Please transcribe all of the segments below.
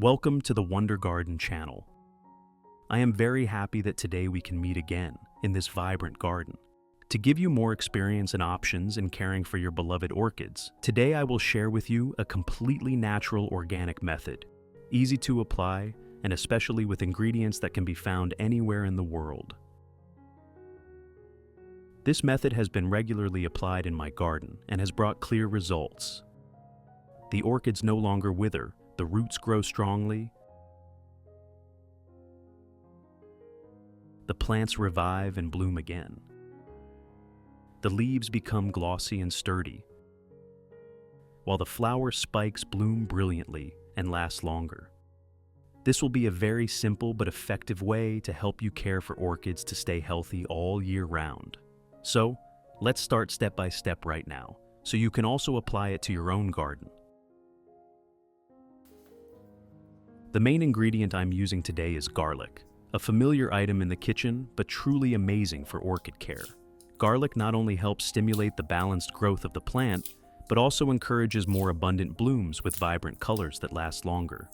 Welcome to the Wonder Garden channel. I am very happy that today we can meet again in this vibrant garden. To give you more experience and options in caring for your beloved orchids, today I will share with you a completely natural organic method, easy to apply, and especially with ingredients that can be found anywhere in the world. This method has been regularly applied in my garden and has brought clear results. The orchids no longer wither, the roots grow strongly, the plants revive and bloom again. The leaves become glossy and sturdy, while the flower spikes bloom brilliantly and last longer. This will be a very simple but effective way to help you care for orchids to stay healthy all year round. So, let's start step by step right now, so you can also apply it to your own garden. The main ingredient I'm using today is garlic, a familiar item in the kitchen, but truly amazing for orchid care. Garlic not only helps stimulate the balanced growth of the plant, but also encourages more abundant blooms with vibrant colors that last longer.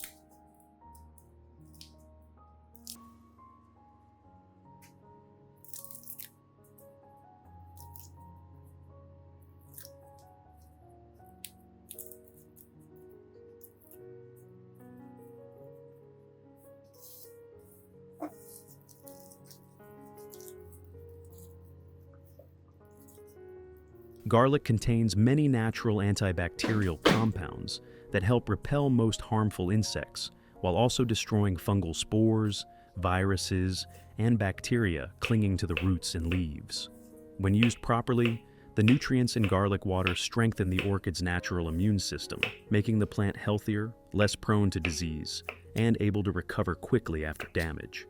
Garlic contains many natural antibacterial compounds that help repel most harmful insects, while also destroying fungal spores, viruses, and bacteria clinging to the roots and leaves. When used properly, the nutrients in garlic water strengthen the orchid's natural immune system, making the plant healthier, less prone to disease, and able to recover quickly after damage.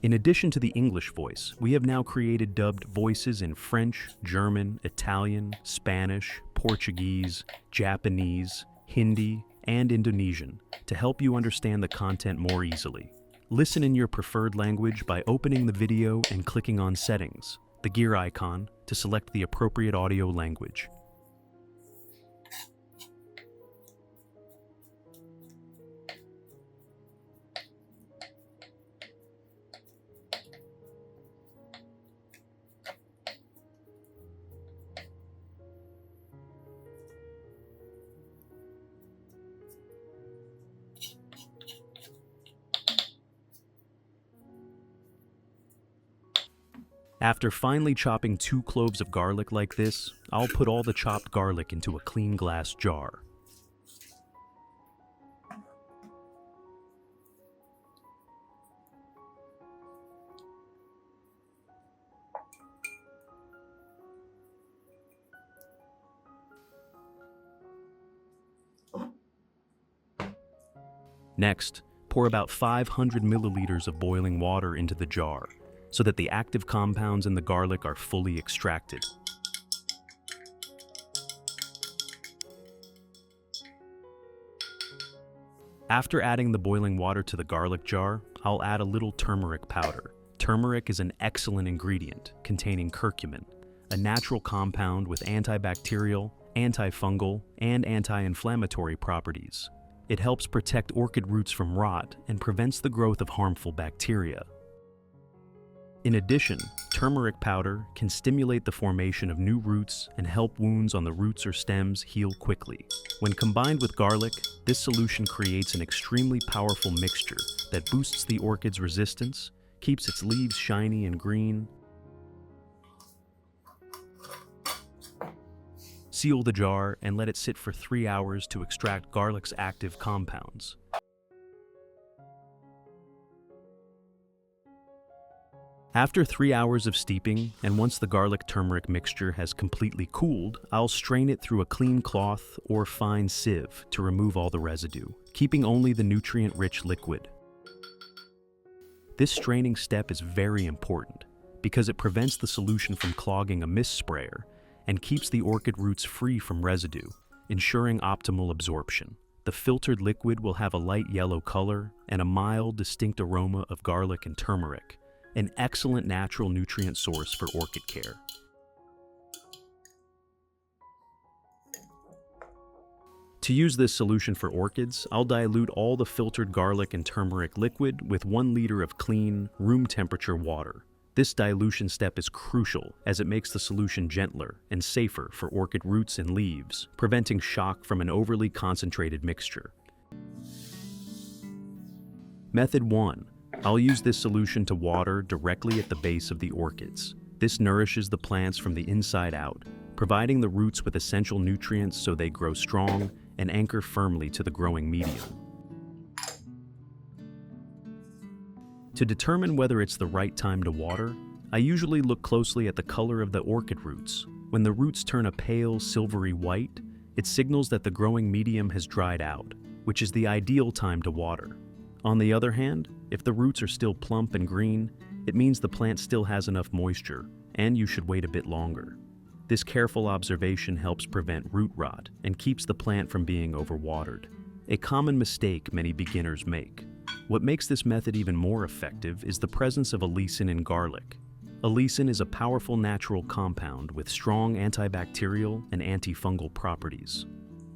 In addition to the English voice, we have now created dubbed voices in French, German, Italian, Spanish, Portuguese, Japanese, Hindi, and Indonesian to help you understand the content more easily. Listen in your preferred language by opening the video and clicking on Settings, the gear icon, to select the appropriate audio language. After finely chopping 2 cloves of garlic like this, I'll put all the chopped garlic into a clean glass jar. Next, pour about 500 milliliters of boiling water into the jar, so that the active compounds in the garlic are fully extracted. After adding the boiling water to the garlic jar, I'll add a little turmeric powder. Turmeric is an excellent ingredient containing curcumin, a natural compound with antibacterial, antifungal, and anti-inflammatory properties. It helps protect orchid roots from rot and prevents the growth of harmful bacteria. In addition, turmeric powder can stimulate the formation of new roots and help wounds on the roots or stems heal quickly. When combined with garlic, this solution creates an extremely powerful mixture that boosts the orchid's resistance, keeps its leaves shiny and green. Seal the jar and let it sit for 3 hours to extract garlic's active compounds. After 3 hours of steeping, and once the garlic-turmeric mixture has completely cooled, I'll strain it through a clean cloth or fine sieve to remove all the residue, keeping only the nutrient-rich liquid. This straining step is very important because it prevents the solution from clogging a mist sprayer and keeps the orchid roots free from residue, ensuring optimal absorption. The filtered liquid will have a light yellow color and a mild, distinct aroma of garlic and turmeric, an excellent natural nutrient source for orchid care. To use this solution for orchids, I'll dilute all the filtered garlic and turmeric liquid with 1 liter of clean, room temperature water. This dilution step is crucial as it makes the solution gentler and safer for orchid roots and leaves, preventing shock from an overly concentrated mixture. Method 1. I'll use this solution to water directly at the base of the orchids. This nourishes the plants from the inside out, providing the roots with essential nutrients so they grow strong and anchor firmly to the growing medium. To determine whether it's the right time to water, I usually look closely at the color of the orchid roots. When the roots turn a pale, silvery white, it signals that the growing medium has dried out, which is the ideal time to water. On the other hand, if the roots are still plump and green, it means the plant still has enough moisture, and you should wait a bit longer. This careful observation helps prevent root rot and keeps the plant from being overwatered, a common mistake many beginners make. What makes this method even more effective is the presence of allicin in garlic. Allicin is a powerful natural compound with strong antibacterial and antifungal properties.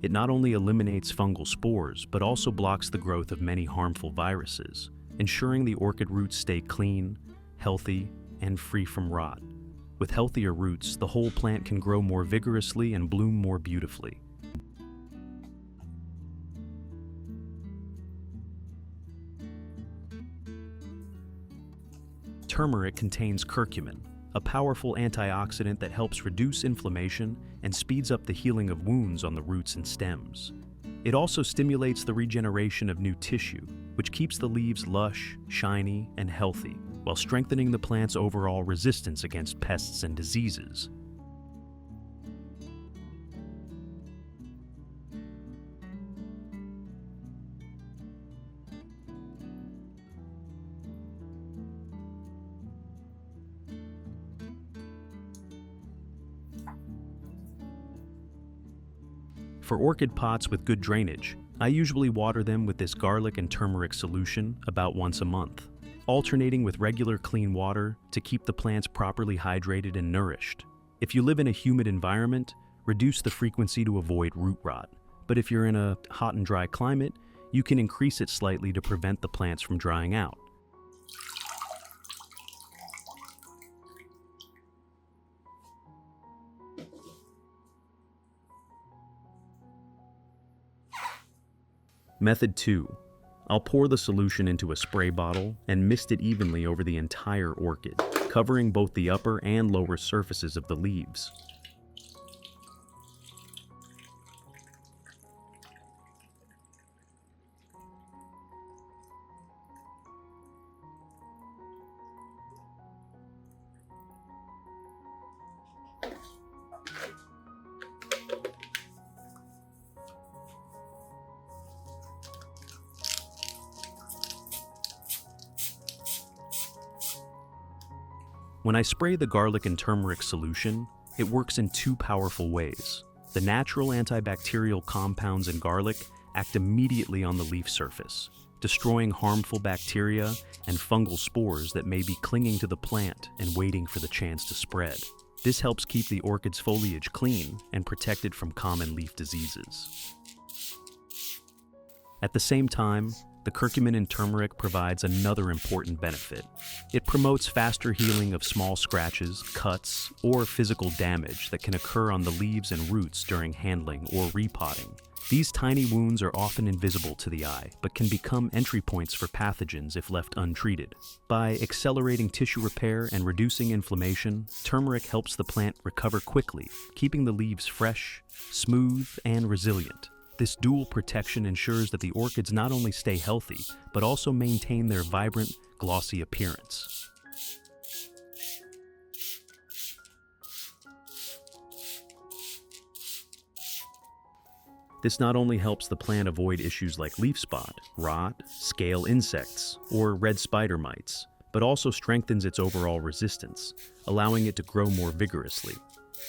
It not only eliminates fungal spores, but also blocks the growth of many harmful viruses, ensuring the orchid roots stay clean, healthy, and free from rot. With healthier roots, the whole plant can grow more vigorously and bloom more beautifully. Turmeric contains curcumin, a powerful antioxidant that helps reduce inflammation and speeds up the healing of wounds on the roots and stems. It also stimulates the regeneration of new tissue, which keeps the leaves lush, shiny, and healthy, while strengthening the plant's overall resistance against pests and diseases. For orchid pots with good drainage, I usually water them with this garlic and turmeric solution about once a month, alternating with regular clean water to keep the plants properly hydrated and nourished. If you live in a humid environment, reduce the frequency to avoid root rot. But if you're in a hot and dry climate, you can increase it slightly to prevent the plants from drying out. Method 2. I'll pour the solution into a spray bottle and mist it evenly over the entire orchid, covering both the upper and lower surfaces of the leaves. When I spray the garlic and turmeric solution, it works in 2 powerful ways. The natural antibacterial compounds in garlic act immediately on the leaf surface, destroying harmful bacteria and fungal spores that may be clinging to the plant and waiting for the chance to spread. This helps keep the orchid's foliage clean and protected from common leaf diseases. At the same time, the curcumin in turmeric provides another important benefit. It promotes faster healing of small scratches, cuts, or physical damage that can occur on the leaves and roots during handling or repotting. These tiny wounds are often invisible to the eye, but can become entry points for pathogens if left untreated. By accelerating tissue repair and reducing inflammation, turmeric helps the plant recover quickly, keeping the leaves fresh, smooth, and resilient. This dual protection ensures that the orchids not only stay healthy, but also maintain their vibrant, glossy appearance. This not only helps the plant avoid issues like leaf spot, rot, scale insects, or red spider mites, but also strengthens its overall resistance, allowing it to grow more vigorously.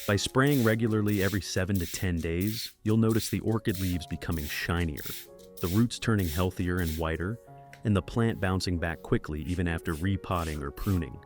By spraying regularly every 7 to 10 days, you'll notice the orchid leaves becoming shinier, the roots turning healthier and whiter, and the plant bouncing back quickly even after repotting or pruning.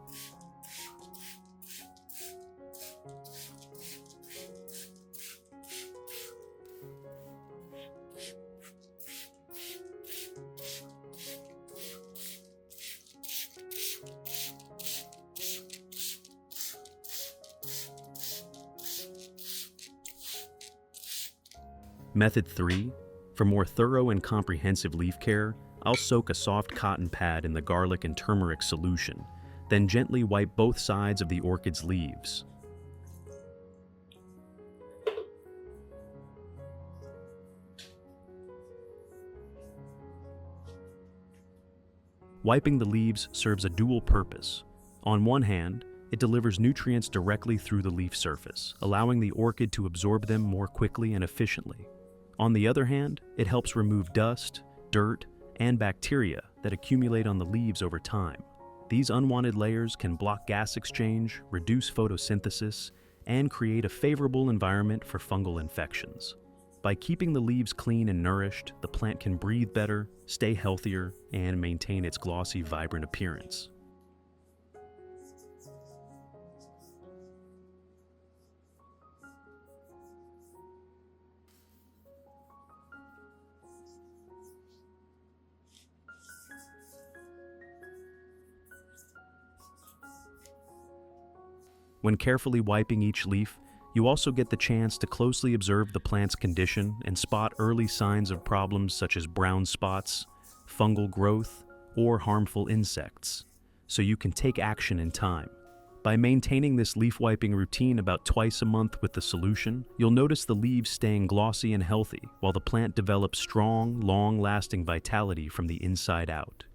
Method 3. For more thorough and comprehensive leaf care, I'll soak a soft cotton pad in the garlic and turmeric solution, then gently wipe both sides of the orchid's leaves. Wiping the leaves serves a dual purpose. On one hand, it delivers nutrients directly through the leaf surface, allowing the orchid to absorb them more quickly and efficiently. On the other hand, it helps remove dust, dirt, and bacteria that accumulate on the leaves over time. These unwanted layers can block gas exchange, reduce photosynthesis, and create a favorable environment for fungal infections. By keeping the leaves clean and nourished, the plant can breathe better, stay healthier, and maintain its glossy, vibrant appearance. When carefully wiping each leaf, you also get the chance to closely observe the plant's condition and spot early signs of problems such as brown spots, fungal growth, or harmful insects, so you can take action in time. By maintaining this leaf wiping routine about twice a month with the solution, you'll notice the leaves staying glossy and healthy while the plant develops strong, long-lasting vitality from the inside out.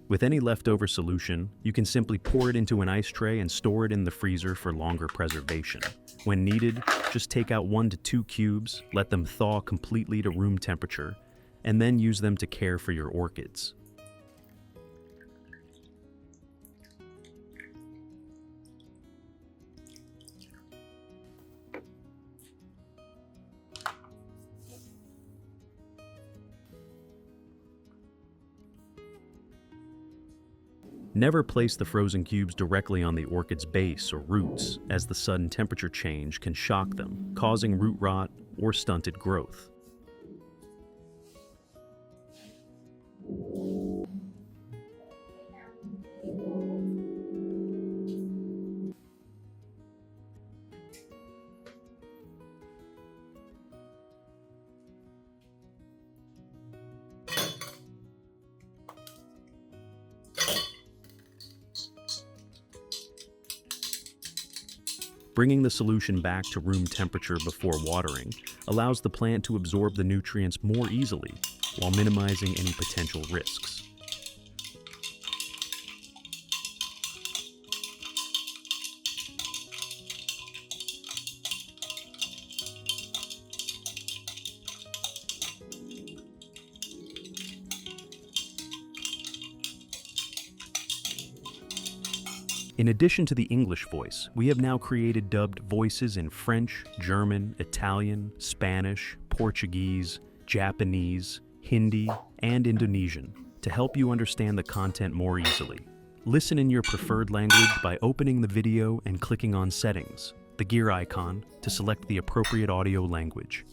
With any leftover solution, you can simply pour it into an ice tray and store it in the freezer for longer preservation. When needed, just take out 1 to 2 cubes, let them thaw completely to room temperature, and then use them to care for your orchids. Never place the frozen cubes directly on the orchid's base or roots, as the sudden temperature change can shock them, causing root rot or stunted growth. Bringing the solution back to room temperature before watering allows the plant to absorb the nutrients more easily while minimizing any potential risks. In addition to the English voice, we have now created dubbed voices in French, German, Italian, Spanish, Portuguese, Japanese, Hindi, and Indonesian to help you understand the content more easily. Listen in your preferred language by opening the video and clicking on Settings, the gear icon, to select the appropriate audio language.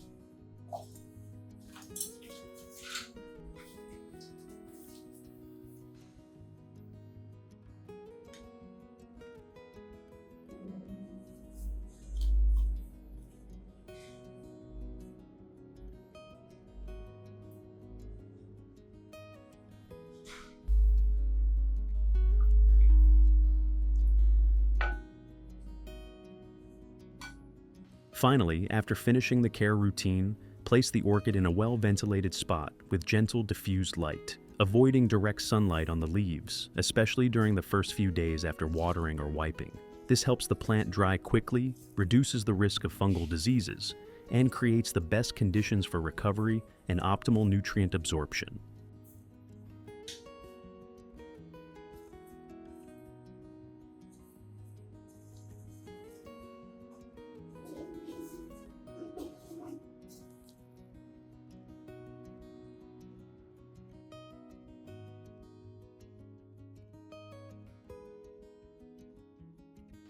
Finally, after finishing the care routine, place the orchid in a well-ventilated spot with gentle diffused light, avoiding direct sunlight on the leaves, especially during the first few days after watering or wiping. This helps the plant dry quickly, reduces the risk of fungal diseases, and creates the best conditions for recovery and optimal nutrient absorption.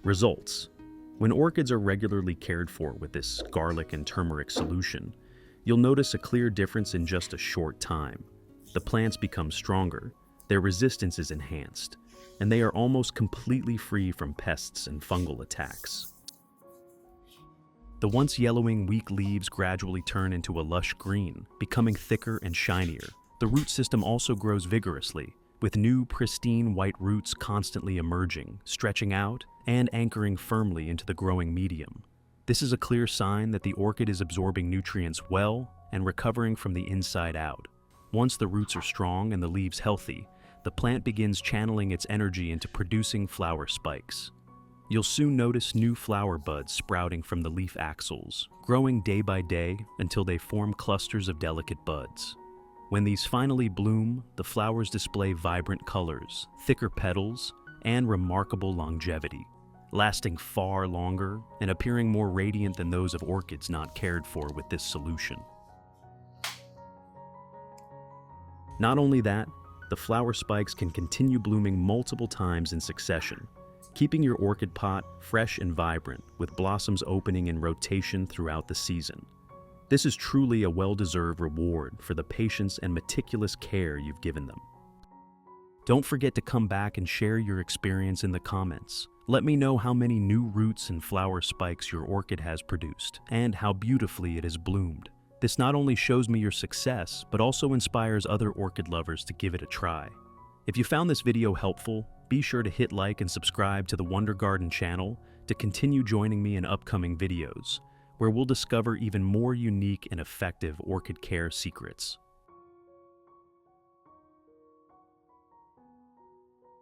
Results. When orchids are regularly cared for with this garlic and turmeric solution, you'll notice a clear difference in just a short time. The plants become stronger, their resistance is enhanced, and they are almost completely free from pests and fungal attacks. The once yellowing, weak leaves gradually turn into a lush green, becoming thicker and shinier. The root system also grows vigorously, with new, pristine white roots constantly emerging, stretching out, and anchoring firmly into the growing medium. This is a clear sign that the orchid is absorbing nutrients well and recovering from the inside out. Once the roots are strong and the leaves healthy, the plant begins channeling its energy into producing flower spikes. You'll soon notice new flower buds sprouting from the leaf axils, growing day by day until they form clusters of delicate buds. When these finally bloom, the flowers display vibrant colors, thicker petals, and remarkable longevity, lasting far longer and appearing more radiant than those of orchids not cared for with this solution. Not only that, the flower spikes can continue blooming multiple times in succession, keeping your orchid pot fresh and vibrant, with blossoms opening in rotation throughout the season. This is truly a well-deserved reward for the patience and meticulous care you've given them. Don't forget to come back and share your experience in the comments. Let me know how many new roots and flower spikes your orchid has produced, and how beautifully it has bloomed. This not only shows me your success, but also inspires other orchid lovers to give it a try. If you found this video helpful, be sure to hit like and subscribe to the Wonder Garden channel to continue joining me in upcoming videos, where we'll discover even more unique and effective orchid care secrets.